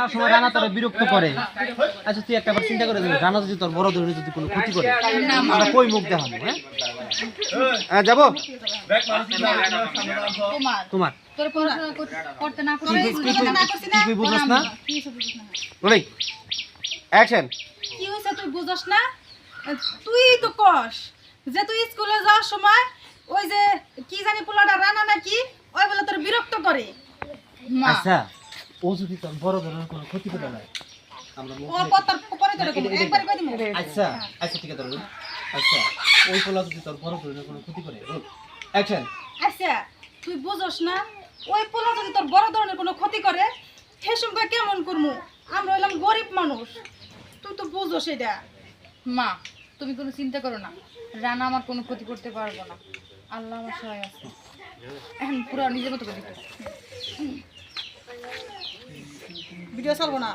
যাওয়ার সময় রানা তোর বিরক্ত করে, আচ্ছা তুই একটা বার চিন্তা করে দেখ, রানা যদি তোর বড় ধরনের যদি কোনো ক্ষতি করে, আমরা কই মুখ দেখাবো? হ্যাঁ যাবো তোমার তোর পড়াশোনা করতে না করে তুই বুঝছ না? বলি অ্যাকশন। কি হইছে তুই বুঝছ না? তুই তো কস যে তুই স্কুলে যাওয়ার সময় ওই যে কি জানি পোলাটা রানা নাকি ওই বলে তোর বিরক্ত করে। আচ্ছা ও যদি তোর বড় ধরনের কোনো ক্ষতি করে না, আমরা ও কথার পরে তোর একবার কই দিমু। আচ্ছা আচ্ছা ঠিক আছে ধরুন। আচ্ছা ওই পোলা যদি তোর বড় ধরনের কোনো ক্ষতি করে, অ্যাকশন। আচ্ছা তুই বুঝছ না ওই পোলা যদি তোর বড় ধরনের কোনো ক্ষতি করে সেই সময় কেমন করমু? আমরা হইলাম গরিব মানুষ, তুই তো বুঝছ সেটা। মা তুমি কোনো চিন্তা করো না, রানা আমার কোনো ক্ষতি করতে পারবো না, আল্লাহ আমার সহায় আছে। এখন পুরো নিজের মতো করে দিতে ভিডিও চলবো না।